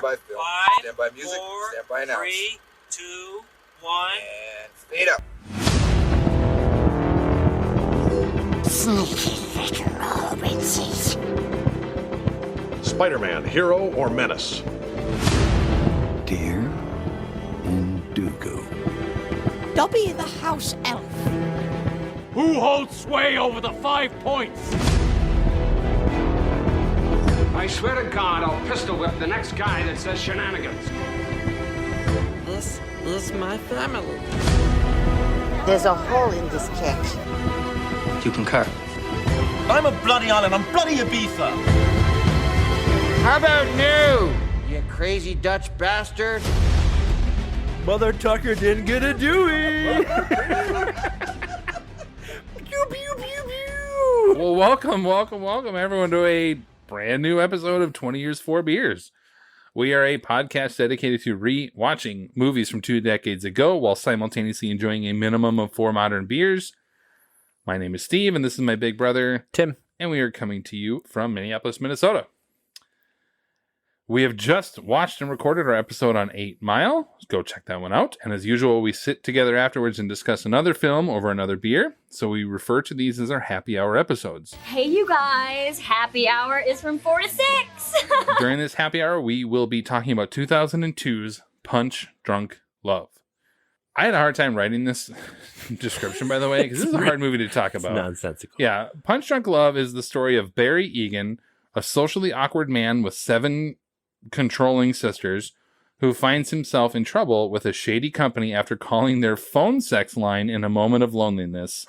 by film. 5, Stand by music. 4, Stand by announce. 3, 2, 1. And fade up. Sneaky little Robinsons. Spider-Man, hero or menace? Dear Indugo. Dobby the house elf. Who holds sway over the 5 points? I swear to God, I'll pistol whip the next guy that says shenanigans. This is my family. There's a hole in this cake. You concur? I'm a bloody Island. I'm bloody Ibiza. How about new? You crazy Dutch bastard. Mother Tucker didn't get a Dewey. Pew, pew, pew, pew. Well, welcome everyone to a brand new episode of 20 Years, 4 Beers. We are a podcast dedicated to re-watching movies from 2 decades ago while simultaneously enjoying a minimum of 4 modern beers. My name is Steve, and this is my big brother, Tim. And we are coming to you from Minneapolis, Minnesota. We have just watched and recorded our episode on 8 Mile. Go check that one out. And as usual, we sit together afterwards and discuss another film over another beer. So we refer to these as our happy hour episodes. Hey, you guys. Happy hour is from 4 to 6. During this happy hour, we will be talking about 2002's Punch Drunk Love. I had a hard time writing this description, by the way, because this is a hard movie to talk about. It's nonsensical. Yeah. Punch Drunk Love is the story of Barry Egan, a socially awkward man with 7 controlling sisters who finds himself in trouble with a shady company after calling their phone sex line in a moment of loneliness.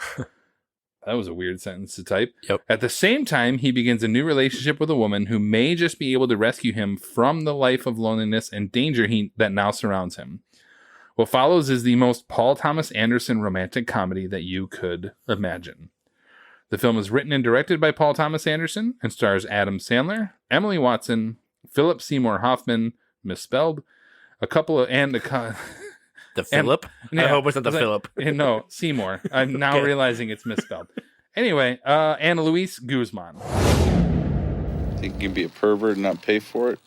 That was a weird sentence to type. Yep. At the same time, he begins a new relationship with a woman who may just be able to rescue him from the life of loneliness and danger that now surrounds him. What follows is the most Paul Thomas Anderson romantic comedy that you could imagine. The film is written and directed by Paul Thomas Anderson and stars Adam Sandler, Emily Watson, Philip Seymour Hoffman, misspelled, The Philip? I hope it's not the Philip. No, Seymour. I'm now realizing it's misspelled. Anyway, Ana Luis Guzman. Think you can be a pervert and not pay for it?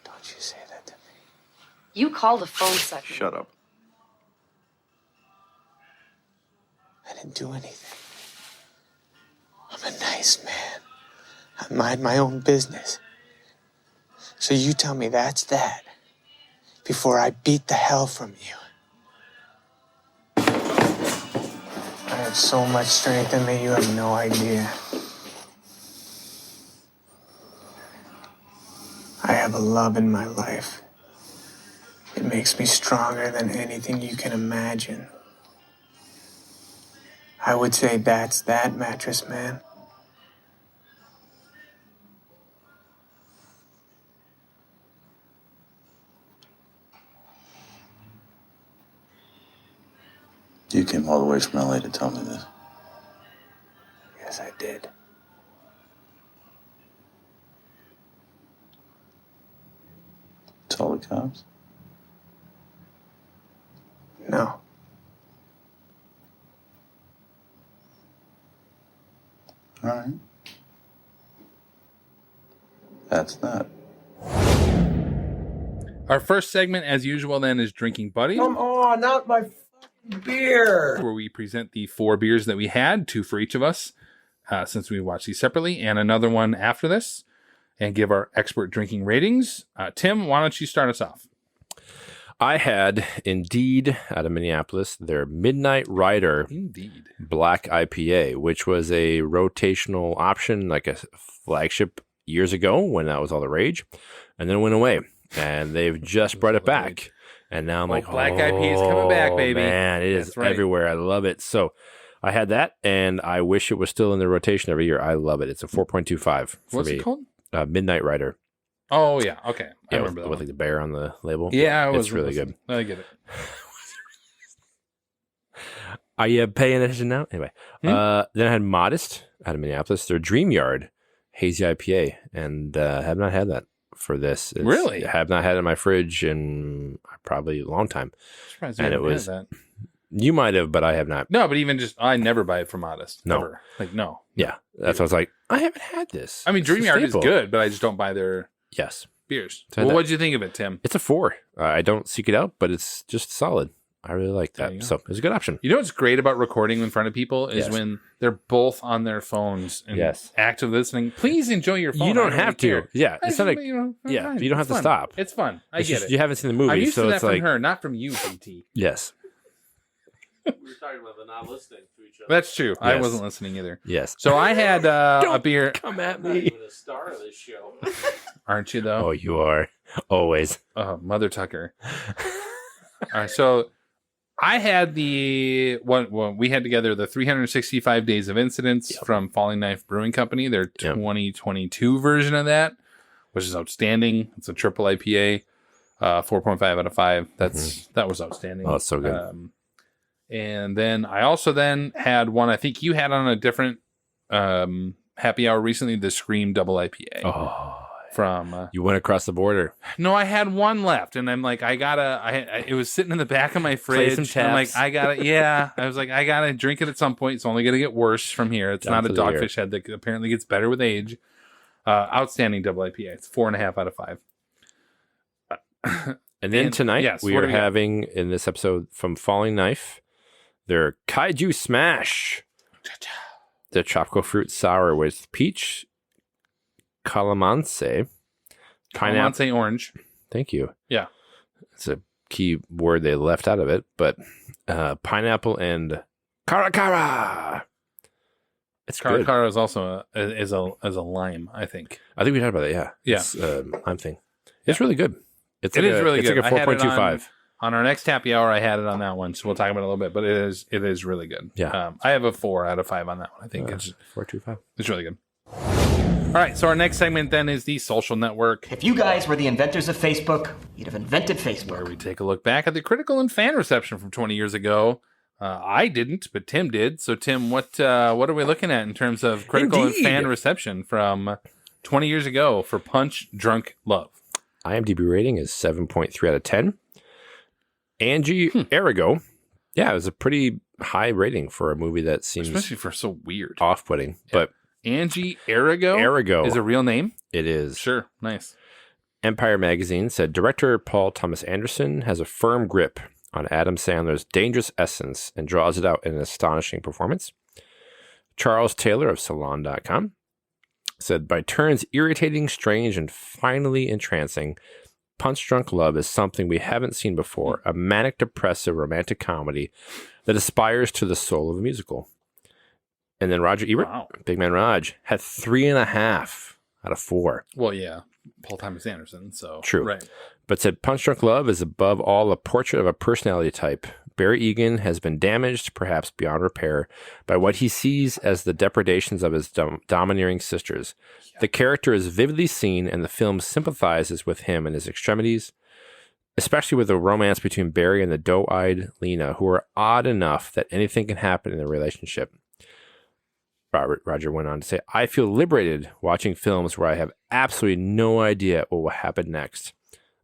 Don't you say that to me. You called a phone sex. Shut up. I didn't do anything. I'm a nice man. I mind my own business. So you tell me that's that before I beat the hell from you. I have so much strength in me, you have no idea. I have a love in my life. It makes me stronger than anything you can imagine. I would say that's that, Mattress Man. You came all the way from LA to tell me this. Yes, I did. Tell the cops? No. All right. That's that. Our first segment, as usual, then, is Drinking Buddy. Come on, not my fucking beer. Where we present the 4 beers that we had, 2 for each of us, since we watched these separately, and another one after this, and give our expert drinking ratings. Tim, why don't you start us off? I had, Indeed, out of Minneapolis, their Midnight Rider Black IPA, which was a rotational option, like a flagship years ago when that was all the rage, and then it went away. And they've just brought it back. And now I'm like, Black IPA is coming back, baby. Man, it is everywhere. I love it. So I had that, and I wish it was still in the rotation every year. I love it. It's a 4.25 for What's me. It called? Midnight Rider. Oh, yeah. Okay. I remember with, that with like the bear on the label. Yeah, it's really good. I get it. Are you paying attention now? Anyway, then I had Modest out of Minneapolis. Their Dream Yard Hazy IPA, and have not had that for this. Really? I have not had it in my fridge in probably a long time. Surprised and you it was had that. You might have, but I have not. No, but even just I never buy it from Modest. No. Ever. Like no. Yeah, that's why I was like, I haven't had this. I mean, Dream Yard is good, but I just don't buy their Yes. beers. So Well, that- what'd you think of it, Tim? It's a 4. I don't seek it out, but it's just solid. I really like There you that. go. So it's a good option. You know what's great about recording in front of people is Yes. when they're both on their phones and Yes. active listening. Please enjoy your phone. You don't I really have to. care. Yeah. I It's not just- like, you know, yeah, fine. you don't have It's to fun. stop. It's fun. I it's get just, it. you haven't seen the movie, I'm used so to that it's from like, her, not from you, BT. yes. We were talking about the not listening to each other. That's true. I Yes. wasn't listening either. Yes. So I had a beer. Come at I'm not me. even a star of this show. Aren't you, though? Oh, you are. Always. Oh, Mother Tucker. All right, so I had the we had together the 365 Days of Incidents from Falling Knife Brewing Company, their 2022 version of that, which is outstanding. It's a triple IPA, 4.5 out of 5. That was outstanding. Oh, it's so good. And then I also then had one I think you had on a different happy hour recently, the Scream Double IPA. Oh, From you went across the border. no, I had one left, and I'm like, it was sitting in the back of my Play fridge. some I'm like, taps. I was like, I gotta drink it at some point. It's only gonna get worse from here. It's Down not a to the ear. Dogfish Head that apparently gets better with age. Outstanding double IPA. It's 4.5 out of 5. And then And- tonight, yes, we what are do we got? having in this episode from Falling Knife, their Kaiju Smash. The Tropical Fruit Sour with peach, calamansi, pineapple. Calamansi orange. Thank you. Yeah. It's a key word they left out of it, but pineapple and caracara. It's good. Caracara is also a lime, I think. I think we talked about that. Yeah. Yeah. It's, lime thing. It's really good. It's It is really it's good. like a I had it 4.25. On our next happy hour, I had it on that one, so we'll talk about it a little bit. But it is really good. Yeah. I have a 4 out of 5 on that one. I think it's 4.25. It's really good. All right, so our next segment then is the social network, If you guys were the inventors of Facebook, you'd have invented Facebook. where we take a look back at the critical and fan reception from 20 years ago. I didn't, but Tim did. So, Tim, what are we looking at in terms of critical Indeed. and fan reception from 20 years ago for Punch Drunk Love? IMDb rating is 7.3 out of 10. Angie Arago. Yeah, it was a pretty high rating for a movie that seems Especially for so weird. off-putting, but Angie Arago? Arago Is a real name? it is. Sure, nice. Empire Magazine said director Paul Thomas Anderson has a firm grip on Adam Sandler's dangerous essence and draws it out in an astonishing performance. Charles Taylor of Salon.com said, by turns irritating, strange, and finally entrancing, Punch Drunk Love is something we haven't seen before, a manic depressive romantic comedy that aspires to the soul of a musical. And then Roger Ebert, Wow. Big Man Raj, had 3.5 out of 4. Well, yeah, Paul Thomas Anderson. So True. right? But said Punch Drunk Love is above all a portrait of a personality type. Barry Egan has been damaged, perhaps beyond repair, by what he sees as the depredations of his domineering sisters. The character is vividly seen, and the film sympathizes with him in his extremities, especially with the romance between Barry and the doe-eyed Lena, who are odd enough that anything can happen in their relationship. Roger went on to say, I feel liberated watching films where I have absolutely no idea what will happen next.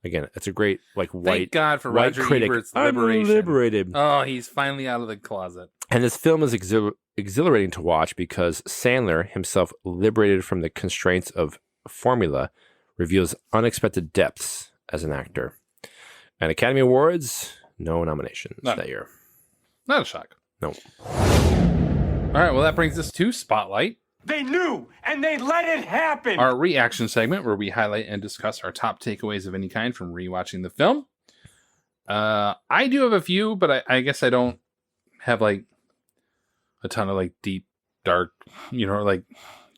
Again, it's a great, like, Thank white God for white Roger critic. Ebert's I'm liberation. liberated. Oh, he's finally out of the closet. And this film is exhilarating to watch because Sandler, himself liberated from the constraints of formula, reveals unexpected depths as an actor. And Academy Awards, no nominations None. that year. Not a shock. No. All right, well, that brings us to Spotlight, They knew, and they let it happen. our reaction segment where we highlight and discuss our top takeaways of any kind from rewatching the film. I do have a few, but I guess I don't have like a ton of like deep, dark, like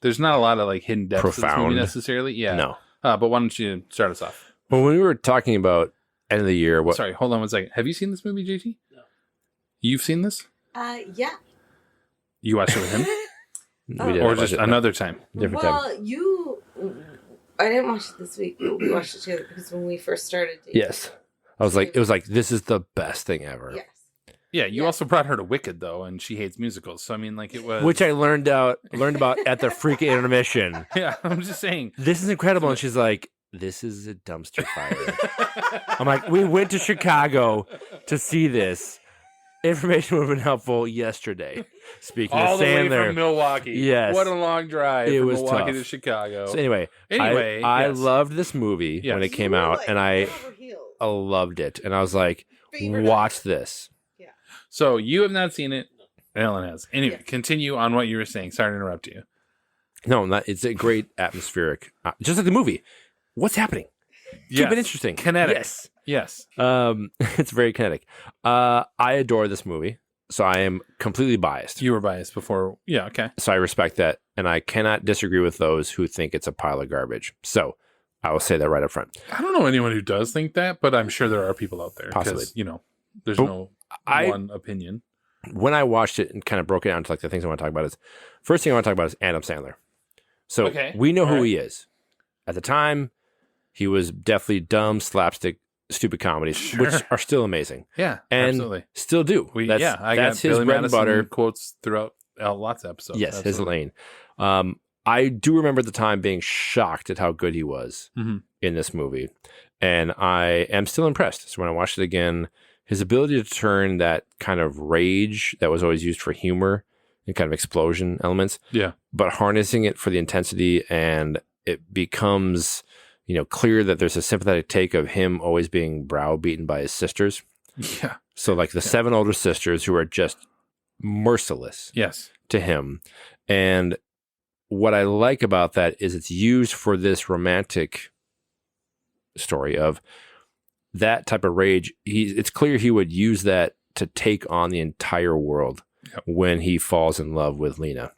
there's not a lot of like hidden depths to this Profound. movie necessarily. Yeah. No. But why don't you start us off? Well, when we were talking about end of the year, what? Sorry, hold on one second. Have you seen this movie, JT? No. You've seen this? Yeah. You watched it with him? We didn't Or watch just it. another time? Different time. Well, I didn't watch it this week, but we watched it together because when we first started dating. Yes. It was like, this is the best thing ever. Yes. Yeah, you also brought her to Wicked though, and she hates musicals. So I mean, like it was. Which I learned about at the freaking intermission. Yeah, I'm just saying. This is incredible. And she's like, this is a dumpster fire. I'm like, we went to Chicago to see this. information would have been helpful yesterday. Speaking All of the way Sandler, from Milwaukee. Yes. What a long drive It from was Milwaukee tough. to Chicago. So anyway, Anyway, I yes. loved this movie when it came out, and I loved it. And I was like, watch this. So you have not seen it. Ellen has. Anyway, continue on what you were saying. Sorry to interrupt you. No, it's a great atmospheric, just like the movie. What's happening? Keep it interesting. Kinetic. Yes. Yes. It's very kinetic. I adore this movie, so I am completely biased. You were biased before. Yeah, okay. So I respect that, and I cannot disagree with those who think it's a pile of garbage. So I will say that right up front. I don't know anyone who does think that, but I'm sure there are people out there. Possibly. There's But no one opinion. When I watched it and kind of broke it down to like the things I want to talk about is, first thing I want to talk about is Adam Sandler. So we know who he is. At the time, he was definitely dumb, slapstick, stupid comedies, which are still amazing. Yeah, and absolutely. Still do. I that's got his Billy bread and Madison butter. quotes throughout lots of episodes. Yes, absolutely. his lane. I do remember at the time being shocked at how good he was Mhm. in this movie. And I am still impressed. So when I watched it again, his ability to turn that kind of rage that was always used for humor and kind of explosion elements, Yeah. but harnessing it for the intensity, and it becomes, clear that there's a sympathetic take of him always being browbeaten by his sisters. Yeah. So like the 7 older sisters who are just merciless Yes. to him. And what I like about that is it's used for this romantic story of that type of rage. It's clear he would use that to take on the entire world when he falls in love with Lena.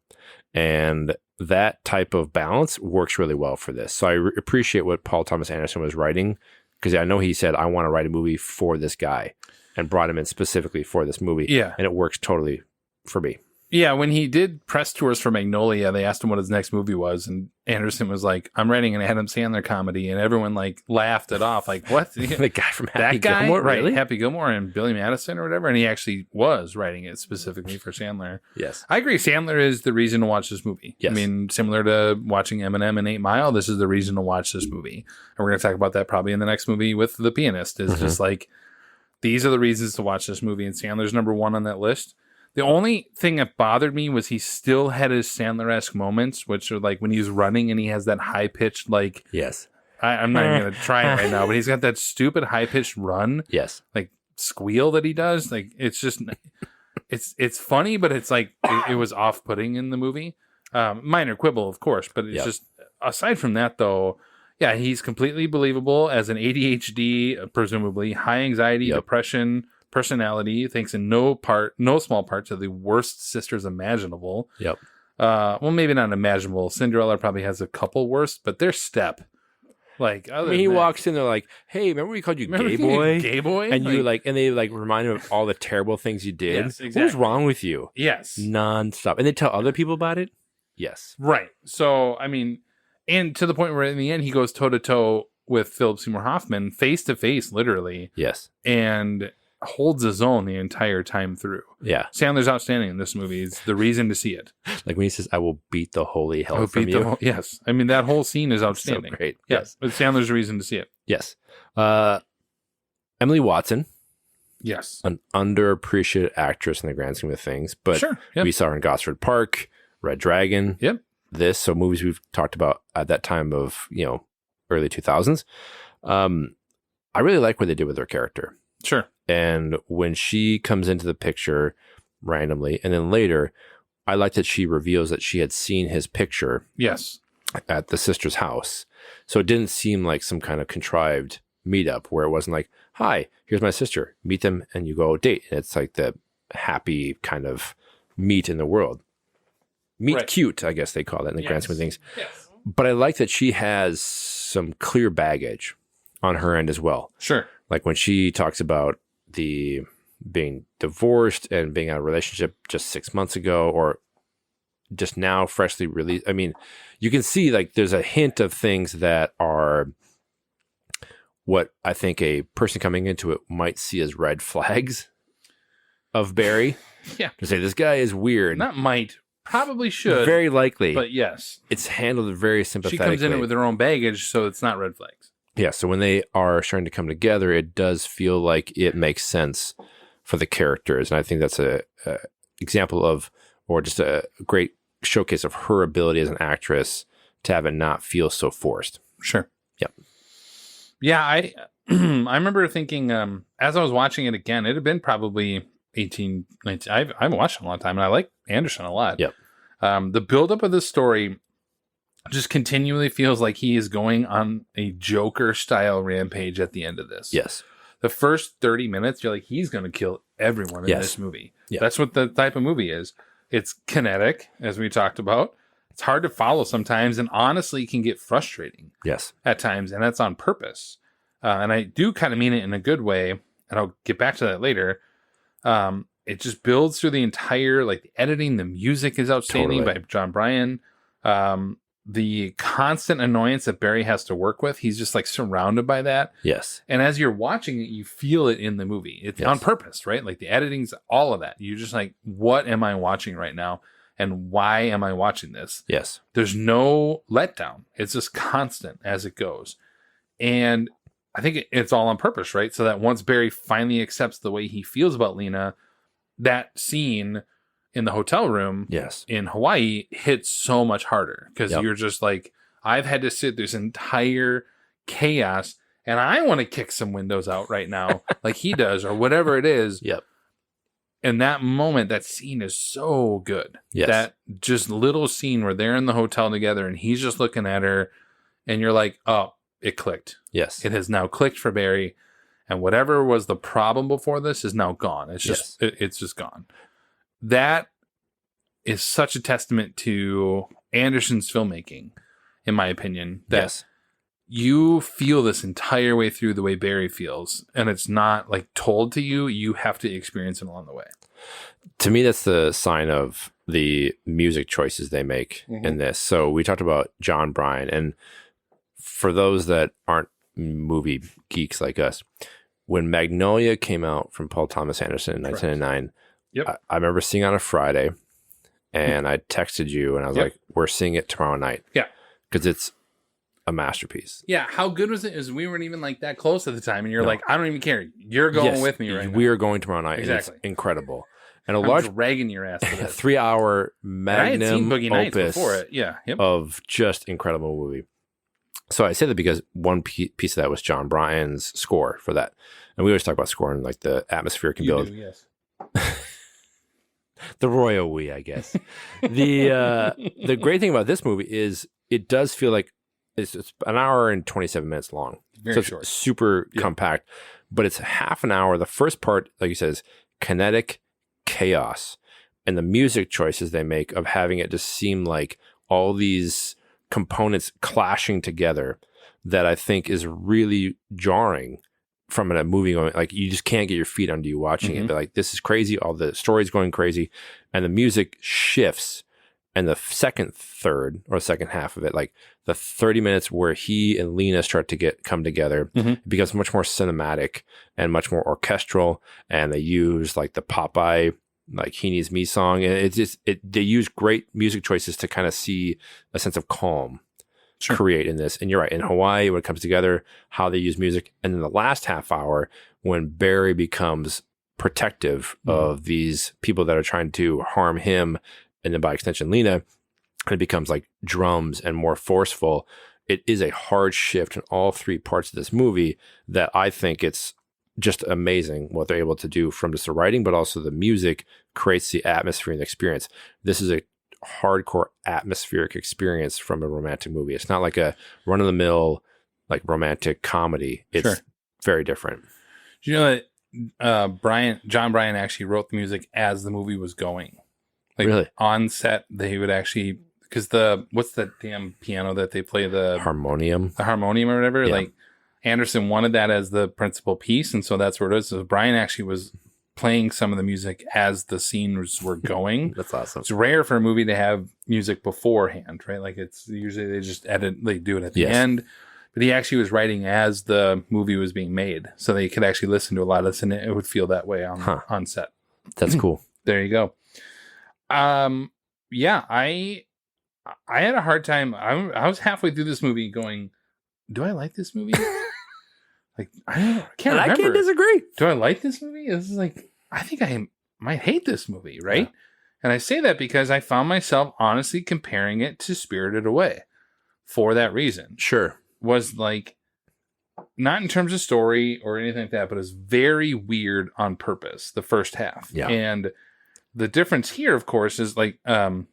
And that type of balance works really well for this. So I appreciate what Paul Thomas Anderson was writing, because I know he said, I want to write a movie for this guy, and brought him in specifically for this movie. Yeah. And it works totally for me. Yeah, when he did press tours for Magnolia, they asked him what his next movie was, and Anderson was like, "I'm writing an Adam Sandler comedy," and everyone laughed it off, like, "What?" The guy from Happy that guy, Gilmore, right? really? Happy Gilmore and Billy Madison or whatever, and he actually was writing it specifically for Sandler. Yes, I agree. Sandler is the reason to watch this movie. Yes. I mean, similar to watching Eminem and 8 Mile, this is the reason to watch this movie, and we're going to talk about that probably in the next movie with The Pianist. Is just like, these are the reasons to watch this movie, and Sandler's number one on that list. The only thing that bothered me was he still had his Sandler-esque moments, which are like when he's running and he has that high-pitched, like... Yes. I'm not even going to try it right now, but he's got that stupid high-pitched run. Yes. Like, squeal that he does. Like, it's just... It's funny, but it's like... It was off-putting in the movie. Minor quibble, of course, but it's just... Aside from that, though... Yeah, he's completely believable as an ADHD, presumably, high anxiety, depression... personality, thanks in no small part to the worst sisters imaginable. Yep. Well, maybe not imaginable. Cinderella probably has a couple worst, but their step. Like, I mean, he walks in, they're like, "Hey, remember we called you gay boy? Gay boy?" And you and they remind him of all the terrible things you did. Yes, What was wrong with you? Yes. Nonstop. And they tell other people about it? Yes. Right. So, I mean, and to the point where in the end he goes toe to toe with Philip Seymour Hoffman, face to face, literally. Yes. And holds his own the entire time through. Yeah. Sandler's outstanding in this movie. It's the reason to see it. Like when he says, "I will beat the holy hell from you." Yes. I mean, that whole scene is outstanding. So great. Yes. But Sandler's the reason to see it. Yes. Emily Watson. Yes. An underappreciated actress in the grand scheme of things. But Sure. Yep. we saw her in Gosford Park, Red Dragon. Yep. So movies we've talked about at that time of, early 2000s. I really like what they did with her character. Sure. And when she comes into the picture randomly, and then later, I like that she reveals that she had seen his picture. Yes. At the sister's house. So it didn't seem like some kind of contrived meetup where it wasn't like, "Hi, here's my sister. Meet them and you go date." And it's like the happy kind of meet in the world. Meet cute, I guess they call that in the grand scheme of things. Yes. But I like that she has some clear baggage on her end as well. Sure. Like when she talks about the being divorced and being out of a relationship just 6 months ago, or just now freshly released. I mean, you can see like there's a hint of things that are what I think a person coming into it might see as red flags of Barry. Yeah. To say this guy is weird. Not might. Probably should. Very likely. But yes. It's handled very She sympathetically. comes in it with her own baggage, so it's not red flags. Yeah, so when they are starting to come together, it does feel like it makes sense for the characters. And I think that's a example of, or just a great showcase of her ability as an actress to have it not feel so forced. Sure. Yep. Yeah, I remember thinking as I was watching it again, it had been probably 18, 19. I haven't watched it in a long time, and I like Anderson a lot. Yep. The buildup of the story just continually feels like he is going on a Joker-style rampage at the end of this. Yes. The first 30 minutes, you're like, he's going to kill everyone in this movie. Yeah. That's what the type of movie is. It's kinetic, as we talked about. It's hard to follow sometimes, and honestly can get frustrating. Yes. At times, and that's on purpose. And I do kind of mean it in a good way, and I'll get back to that later. It just builds through the entire, like, the editing, the music is outstanding by John Bryan. The constant annoyance that Barry has to work with, he's just like surrounded by that. Yes. And as you're watching it, you feel it in the movie. It's on purpose, right? Like the editing's all of that. You're just like, what am I watching right now? And why am I watching this? Yes. There's no letdown. It's just constant as it goes. And I think it's all on purpose, right? So that once Barry finally accepts the way he feels about Lena, that scene in the hotel room in Hawaii hits so much harder because you're just like, I've had to sit this entire chaos and I want to kick some windows out right now like he does or whatever it is. Yep. And that moment, that scene is so good. Yes. That just little scene where they're in the hotel together and he's just looking at her and you're like, oh, it clicked. Yes. It has now clicked for Barry. And whatever was the problem before this is now gone. It's just, it's just gone. That is such a testament to Anderson's filmmaking, in my opinion, that you feel this entire way through the way Barry feels. And it's not like told to you. You have to experience it along the way. To me, that's the sign of the music choices they make in this. So we talked about John Bryan. And for those that aren't movie geeks like us, when Magnolia came out from Paul Thomas Anderson in 1999, I remember seeing it on a Friday, and I texted you, and I was like, we're seeing it tomorrow night. Yeah. Because it's a masterpiece. Yeah. How good was it? Is we weren't even like that close at the time, and you're like, I don't even care. You're going with me right now. We are going tomorrow night. Exactly. It's incredible. And I'm dragging your ass to this. 3-hour magnum opus before it. Yeah. of just incredible movie. So I say that because one piece of that was John Bryan's score for that. And we always talk about score and like the atmosphere can build. Yes. The royal we, I guess. The great thing about this movie is it does feel like it's an hour and 27 minutes long. Very so it's short. Super compact, but it's half an hour. The first part, like you said, is kinetic chaos. And the music choices they make of having it just seem like all these components clashing together that I think is really jarring from a movie going, like you just can't get your feet under you watching it. But like, this is crazy. All the story's going crazy and the music shifts. And the second half of it, like the 30 minutes where he and Lena start to come together, it becomes much more cinematic and much more orchestral. And they use like the Popeye, like He Needs Me song. And it's just, they use great music choices to kind of see a sense of calm create in this. And you're right, in Hawaii, when it comes together, how they use music. And then the last half hour, when Barry becomes protective of these people that are trying to harm him, and then by extension, Lena, and it becomes like drums and more forceful. It is a hard shift in all three parts of this movie that I think it's just amazing what they're able to do from just the writing, but also the music creates the atmosphere and the experience. This is a hardcore atmospheric experience from a romantic movie. It's not like a run-of-the-mill like romantic comedy. It's very different. Do you know that John Bryan actually wrote the music as the movie was going? Like really? On set, they would actually, because what's that damn piano that they play? The harmonium or whatever. Yeah. Like Anderson wanted that as the principal piece, and so that's where it is. So Bryan actually was playing some of the music as the scenes were going. That's awesome. It's rare for a movie to have music beforehand, right? Like it's usually they just they do it at the end. But he actually was writing as the movie was being made, so they could actually listen to a lot of this, and it would feel that way on set. That's cool. There you go. Yeah, I had a hard time. I was halfway through this movie going, do I like this movie? Like, I can't remember. I can't disagree. Do I like this movie? This is like, I think I might hate this movie, right? Yeah. And I say that because I found myself honestly comparing it to Spirited Away for that reason. Sure. Was like, not in terms of story or anything like that, but it's very weird on purpose, the first half. Yeah. And the difference here, of course, is like, it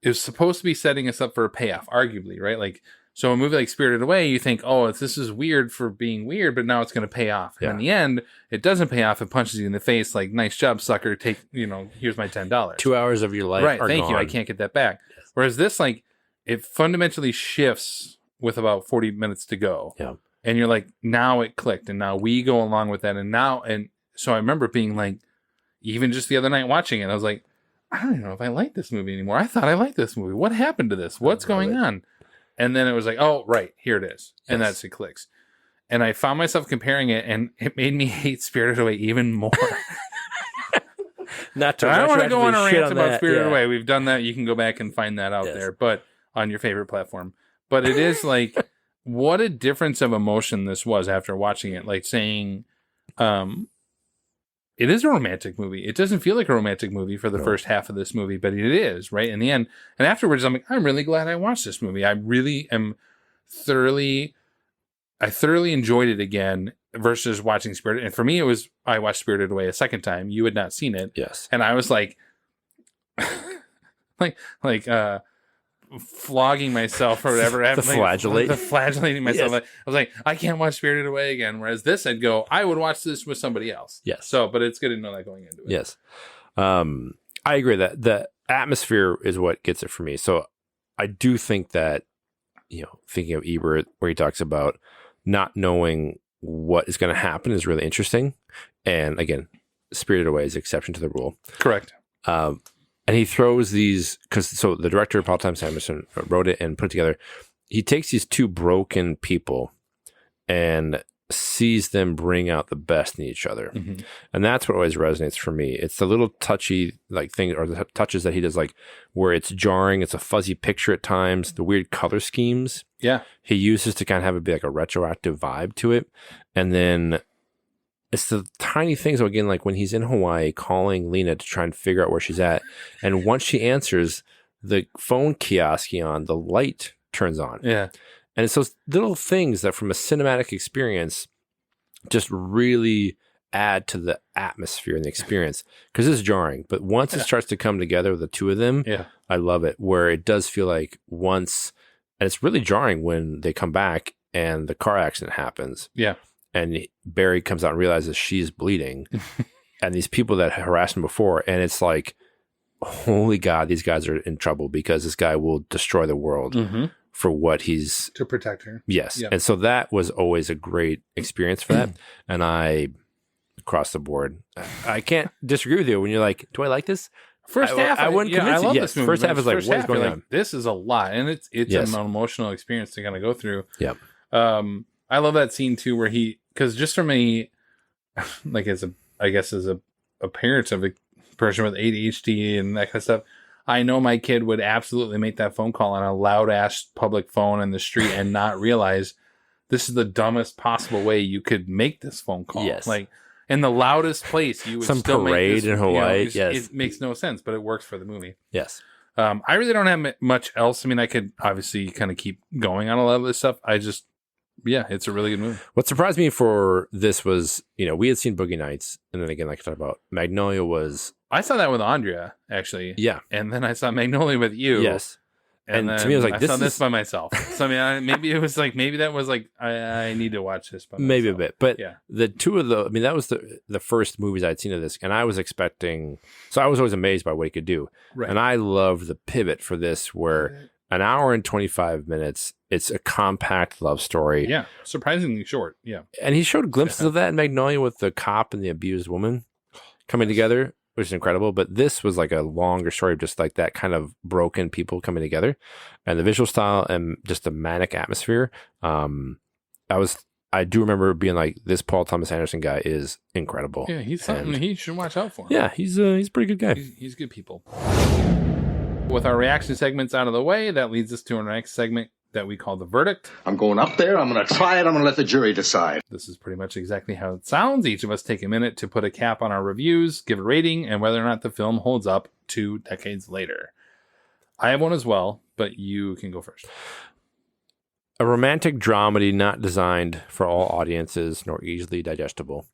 was supposed to be setting us up for a payoff, arguably, right? Like, so a movie like Spirited Away, you think, oh, this is weird for being weird, but now it's going to pay off. And in the end, it doesn't pay off. It punches you in the face like, nice job, sucker. Take, here's my $10. 2 hours of your life right, are thank gone. you. I can't get that back. Yes. Whereas this, like, it fundamentally shifts with about 40 minutes to go. Yeah. And you're like, now it clicked. And now we go along with that. And so I remember being like, even just the other night watching it, I was like, I don't even know if I like this movie anymore. I thought I liked this movie. What happened to this? What's going on? And then it was like, oh, right, here it is. Yes. And that's it clicks. And I found myself comparing it, and it made me hate Spirited Away even more. I don't want to go on a rant about Spirited Away. We've done that. You can go back and find that out there, but on your favorite platform. But it is like, what a difference of emotion this was after watching it. Like saying, it is a romantic movie. It doesn't feel like a romantic movie for the first half of this movie, but it is, right? In the end. And afterwards, I'm like, I'm really glad I watched this movie. I really am thoroughly enjoyed it again versus watching Spirited. And for me, I watched Spirited Away a second time. You had not seen it. Yes. And I was like, flogging myself or whatever. Flagellating myself. Yes. I was like, I can't watch Spirited Away again. Whereas this, I'd go, I would watch this with somebody else. Yes. So, but it's good to know that going into it. Yes. I agree that the atmosphere is what gets it for me. So I do think that, thinking of Ebert, where he talks about not knowing what is going to happen is really interesting. And again, Spirited Away is the exception to the rule. Correct. And he throws these, so the director, Paul Thomas Anderson, wrote it and put it together. He takes these two broken people and sees them bring out the best in each other. Mm-hmm. And that's what always resonates for me. It's the little touchy thing, or the touches that he does, like where it's jarring, it's a fuzzy picture at times, the weird color schemes. Yeah. He uses to kind of have a retroactive vibe to it. And then it's the tiny things, again, like when he's in Hawaii calling Lena to try and figure out where she's at. And once she answers, the phone kiosk on, the light turns on. Yeah. And it's those little things that from a cinematic experience just really add to the atmosphere and the experience. Because it's jarring. But once it starts to come together, the two of them, I love it. Where it does feel like once, and it's really jarring when they come back and the car accident happens. Yeah. And Barry comes out and realizes she's bleeding. And these people that harassed him before, and it's like, holy God, these guys are in trouble because this guy will destroy the world for what he's... To protect her. Yes. Yep. And so that was always a great experience for that. And I, across the board, I can't disagree with you when you're like, do I like this? First half, I wouldn't convince I love you. this movie. First half is like, what's going on? This is a lot. And it's an emotional experience to kind of go through. Yeah. I love that scene too, where because just from a parent of a person with ADHD and that kind of stuff, I know my kid would absolutely make that phone call on a loud ass public phone in the street and not realize this is the dumbest possible way you could make this phone call. Yes. Like in the loudest place, you would some still parade make this, in Hawaii. Yes. It makes no sense, but it works for the movie. Yes. I really don't have much else. I mean, I could obviously kind of keep going on a lot of this stuff. It's a really good movie. What surprised me for this was, we had seen Boogie Nights, and then again, like I talked about, Magnolia was... I saw that with Andrea, actually. Yeah. And then I saw Magnolia with you. Yes. And to me, I was like, I saw this by myself. So, I mean, maybe that was like, I need to watch this by myself. Maybe a bit. But yeah. The two of that was the first movies I'd seen of this, and I was expecting... So I was always amazed by what he could do. Right. And I loved the pivot for this, where an hour and 25 minutes... It's a compact love story. Yeah, surprisingly short. Yeah. And he showed glimpses of that in Magnolia with the cop and the abused woman coming together, which is incredible. But this was like a longer story of just like that kind of broken people coming together. And the visual style and just the manic atmosphere. I do remember being like, this Paul Thomas Anderson guy is incredible. Yeah, he's something he should watch out for. Yeah, he's a pretty good guy. He's good people. With our reaction segments out of the way, that leads us to our next segment that we call The Verdict. I'm going up there, I'm going to try it, I'm going to let the jury decide. This is pretty much exactly how it sounds. Each of us take a minute to put a cap on our reviews, give a rating, and whether or not the film holds up 2 decades later. I have one as well, but you can go first. A romantic dramedy not designed for all audiences nor easily digestible.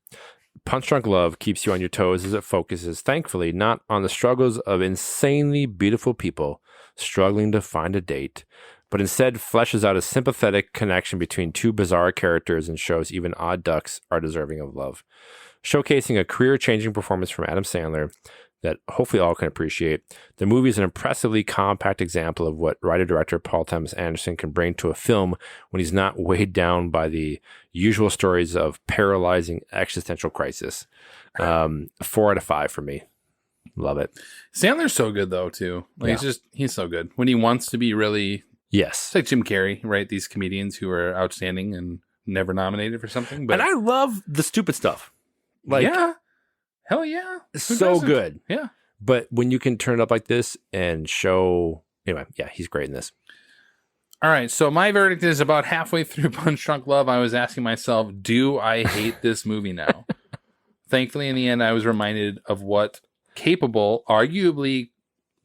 Punch Drunk Love keeps you on your toes as it focuses, thankfully, not on the struggles of insanely beautiful people struggling to find a date, but instead fleshes out a sympathetic connection between 2 bizarre characters and shows even odd ducks are deserving of love. Showcasing a career-changing performance from Adam Sandler that hopefully all can appreciate, the movie is an impressively compact example of what writer-director Paul Thomas Anderson can bring to a film when he's not weighed down by the usual stories of paralyzing existential crisis. 4 out of 5 for me. Love it. Sandler's so good, though, too. Like, he's so good. When he wants to be really... Yes. It's like Jim Carrey, right? These comedians who are outstanding and never nominated for something. But and I love the stupid stuff. Like, yeah. Hell yeah. So good. Yeah. But when you can turn it up like this and show... Anyway, yeah, he's great in this. All right. So my verdict is about halfway through Punch Drunk Love, I was asking myself, do I hate this movie now? Thankfully, in the end, I was reminded of what capable, arguably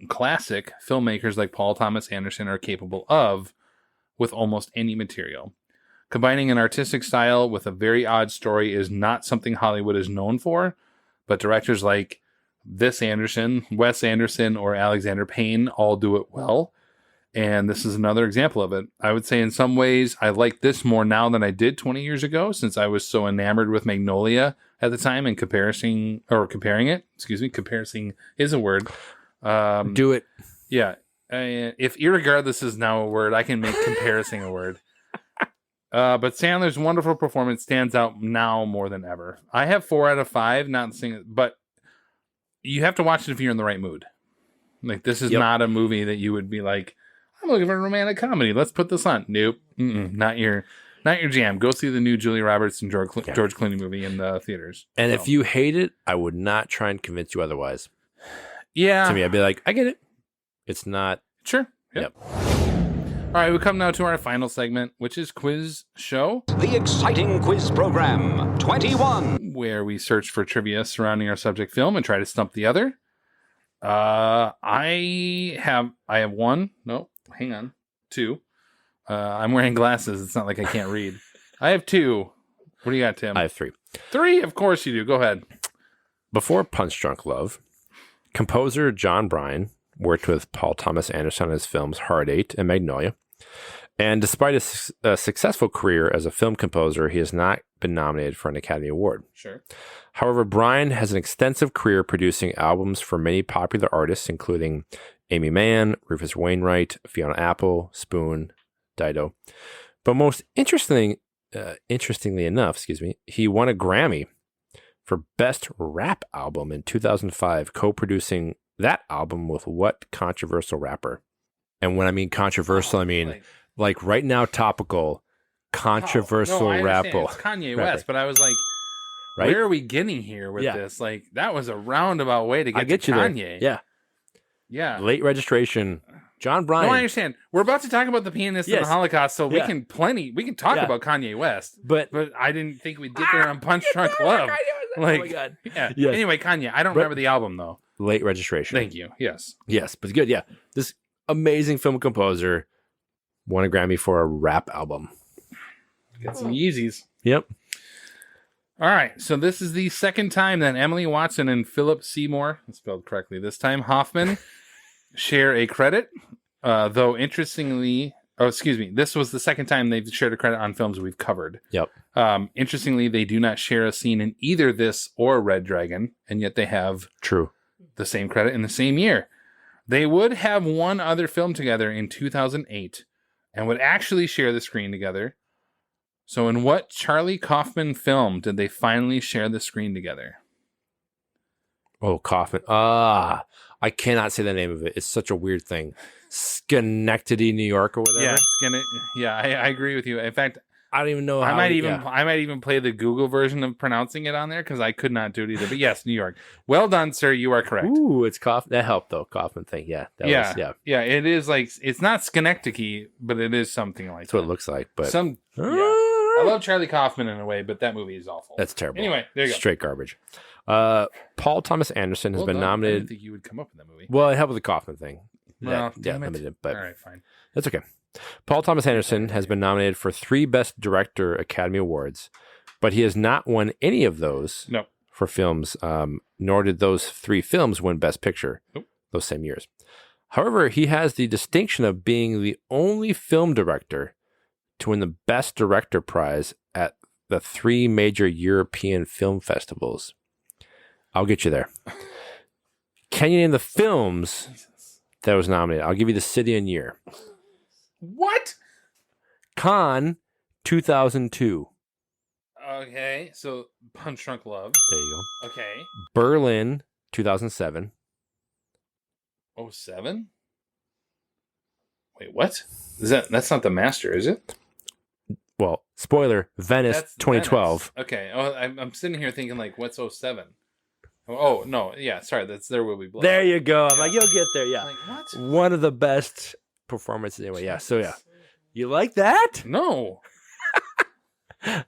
classic filmmakers like Paul Thomas Anderson are capable of with almost any material. Combining an artistic style with a very odd story is not something Hollywood is known for, but directors like this Anderson, Wes Anderson, or Alexander Payne all do it well. And this is another example of it. I would say in some ways I like this more now than I did 20 years ago, since I was so enamored with Magnolia at the time and comparing it. Comparing is a word. Do it. Yeah. If irregardless is now a word, I can make comparison a word. But Sandler's wonderful performance stands out now more than ever. I have 4 out of 5, not saying, but you have to watch it if you're in the right mood. Like, this is not a movie that you would be like, I'm looking for a romantic comedy. Let's put this on. Nope. Not your jam. Go see the new Julia Roberts and George Clooney movie in the theaters. And if you hate it, I would not try and convince you otherwise. Yeah. To me, I'd be like, I get it. It's not. Sure. Yep. All right, we come now to our final segment, which is Quiz Show. The exciting quiz program, 21. Where we search for trivia surrounding our subject film and try to stump the other. I have 1. No, hang on. 2. I'm wearing glasses. It's not like I can't read. I have 2. What do you got, Tim? I have 3. 3? Of course you do. Go ahead. Before Punch Drunk Love, composer John Bryan worked with Paul Thomas Anderson on his films Hard 8 and Magnolia. And despite a successful career as a film composer, he has not been nominated for an Academy Award. Sure. However, Bryan has an extensive career producing albums for many popular artists, including Amy Mann, Rufus Wainwright, Fiona Apple, Spoon, Dido. But most interestingly enough, he won a Grammy for Best Rap Album in 2005, co-producing that album with what controversial rapper? And when I mean controversial, I mean like right now topical, controversial rapper. It's Kanye West, but I was like, where are we getting here with this? Like, that was a roundabout way to get to Kanye. There. Yeah. Late registration. John Bryan. No, I understand. We're about to talk about the pianist and the Holocaust, so we can talk about Kanye West. But I didn't think we'd get there on Punch Drunk Love. Like, oh my God. Yeah. Yes. Anyway, Kanye. I don't remember the album though. Late registration. Thank you. Yes, but it's good. Yeah. This amazing film composer won a Grammy for a rap album. Got some Yeezys. Yep. All right. So this is the second time that Emily Watson and Philip Seymour, spelled correctly this time, Hoffman, share a credit. Though interestingly, this was the second time they've shared a credit on films we've covered. Yep. Interestingly, they do not share a scene in either this or Red Dragon, and yet they have the same credit in the same year. They would have one other film together in 2008 and would actually share the screen together. So in what Charlie Kaufman film did they finally share the screen together? Oh, Kaufman. I cannot say the name of it. It's such a weird thing. Schenectady, New York or whatever. Yeah, I agree with you. In fact, I don't even know. I might even play the Google version of pronouncing it on there because I could not do it either. But yes, New York. Well done, sir. You are correct. Ooh, it's Kaufman. That helped though. Kaufman thing. Yeah. Yeah. It is like it's not Schenectady, but it is something like that's what it looks like. But I love Charlie Kaufman in a way, but that movie is awful. That's terrible. Anyway, there you go. Straight garbage. Paul Thomas Anderson has been nominated. I didn't think you would come up with that movie. Well, it helped with the Kaufman thing. Well, limited, but all right, fine. That's okay. Paul Thomas Anderson has been nominated for 3 Best Director Academy Awards, but he has not won any of those for films, nor did those 3 films win Best Picture those same years. However, he has the distinction of being the only film director to win the Best Director prize at the 3 major European film festivals. I'll get you there. Can you name the films that was nominated? I'll give you the city and year. What? Cannes, 2002. Okay, so Punch Drunk Love. There you go. Okay. Berlin, 2007. 07? Wait, what? That's not The Master, is it? Well, spoiler, Venice, That's 2012. Venice. Okay. Oh, I'm sitting here thinking like, what's 07? Oh no, yeah. Sorry, that's There Will Be Blood. There you go. I'm like, you'll get there. Yeah. Like, what? One of the best performances anyway. Yeah. So yeah, you like that? No.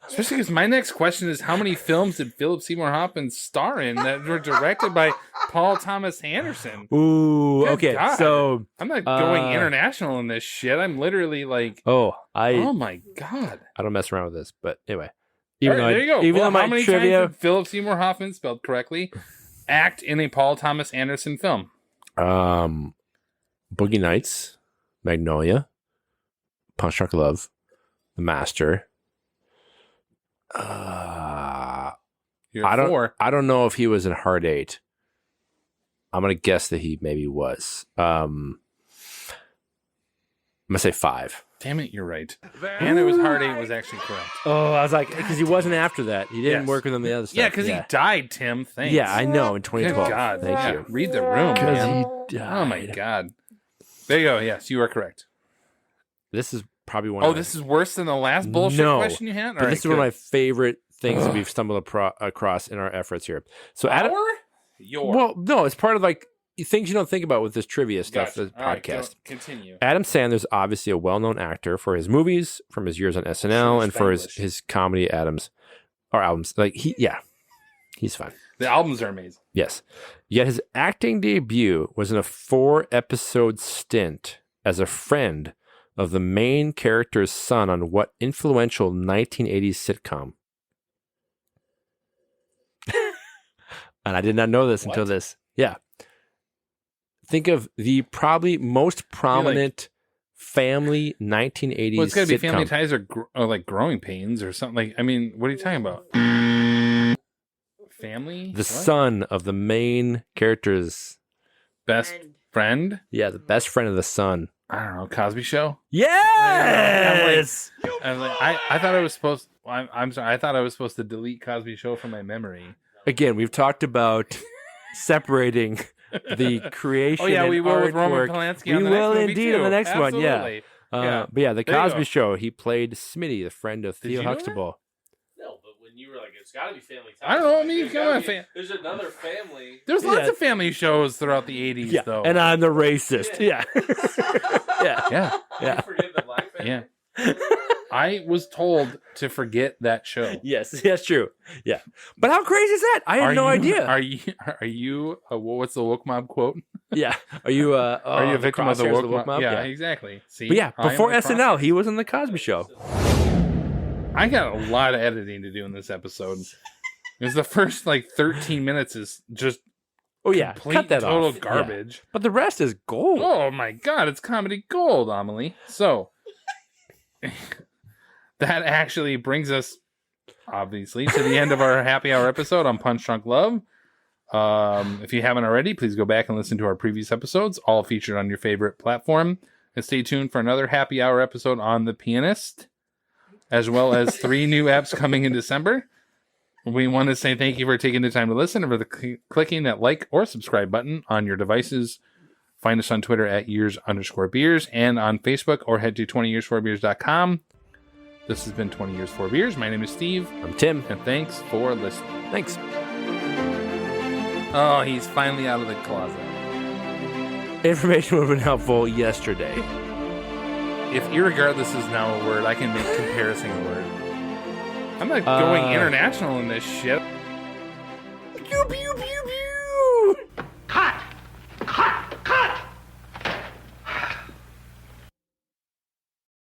Especially because my next question is, how many films did Philip Seymour Hoffman star in that were directed by Paul Thomas Anderson? Ooh. Good okay. God. So I'm not going international in this shit. I'm literally like, oh my God. I don't mess around with this, but anyway. There you go. Even though how my many trivia, times did Philip Seymour Hoffman, spelled correctly, act in a Paul Thomas Anderson film? Boogie Nights, Magnolia, Punch Drunk Love, The Master. I don't know if he was in Hard 8. I'm gonna guess that he maybe was. I'm gonna say 5. Damn it, you're right. And it was Hard 8 was actually correct. Oh, I was like, because he wasn't after that. He didn't work with him the other stuff. Yeah, because he died, Tim. Thanks. Yeah, I know, in 2012. Good God. Thank you. Read the room, man. He died. Oh, my God. There you go. Yes, you are correct. This is probably one of this is worse than the last bullshit question you had? But this is one of my favorite things that we've stumbled across in our efforts here. So well, no, it's part of like things you don't think about with this trivia stuff, Gotcha. the podcast. Right, continue. Adam Sandler's obviously a well-known actor for his movies, from his years on SNL, and for his comedy albums. Like he's fine. The albums are amazing. Yes. Yet his acting debut was in a 4-episode stint as a friend of the main character's son on what influential 1980s sitcom? And I did not know this until this. Yeah. Think of the probably most prominent family 1980s Well, it's got to be sitcom. Family Ties or like Growing Pains or something. Like, I mean, what are you talking about? Family? The son of the main character's best friend? Yeah, the best friend of the son. I don't know, Cosby Show? Yes! I thought I was supposed I'm sorry, I thought I was supposed to delete Cosby Show from my memory. Again, we've talked about separating the creation. Oh yeah, and we will with Roman artwork. Polanski. We on the will next movie indeed too. on the next one. Yeah. Absolutely. Yeah. But yeah, the There you Cosby go. Show. He played Smitty, the friend of Did Theo you know Huxtable. No, but when you were like, it's got to be Family Ties. I don't know. I mean, There's come gotta on, be- There's another family. There's lots of family shows throughout the 80s, Yeah, though. and I'm the racist. Yeah, Yeah. yeah. Forget the black family. Yeah. I was told to forget that show. Yes, that's true. Yeah, but how crazy is that? I had no idea. Are you? What's the woke mob quote? Yeah. Are you? Are you a victim of the crosshairs woke mob? Yeah, Yeah. exactly. See, But yeah, I am before the SNL, he was on the Cosby Show. I got a lot of editing to do in this episode. Because the first like 13 minutes is just yeah, complete, cut that total off. garbage. Yeah. But the rest is gold. Oh my God, it's comedy gold, Amelie. So that actually brings us, obviously, to the end of our happy hour episode on Punch Drunk Love. If you haven't already, please go back and listen to our previous episodes, all featured on your favorite platform. And stay tuned for another happy hour episode on The Pianist, as well as 3 new apps coming in December. We want to say thank you for taking the time to listen and for clicking that like or subscribe button on your devices. Find us on Twitter at years_beers and on Facebook, or head to 20years4beers.com. This has been 20 Years, 4 Beers. My name is Steve. I'm Tim. And thanks for listening. Thanks. Oh, he's finally out of the closet. Information would have been helpful yesterday. If irregardless is now a word, I can make comparison a word. I'm not going international in this shit. Pew, pew, pew, pew.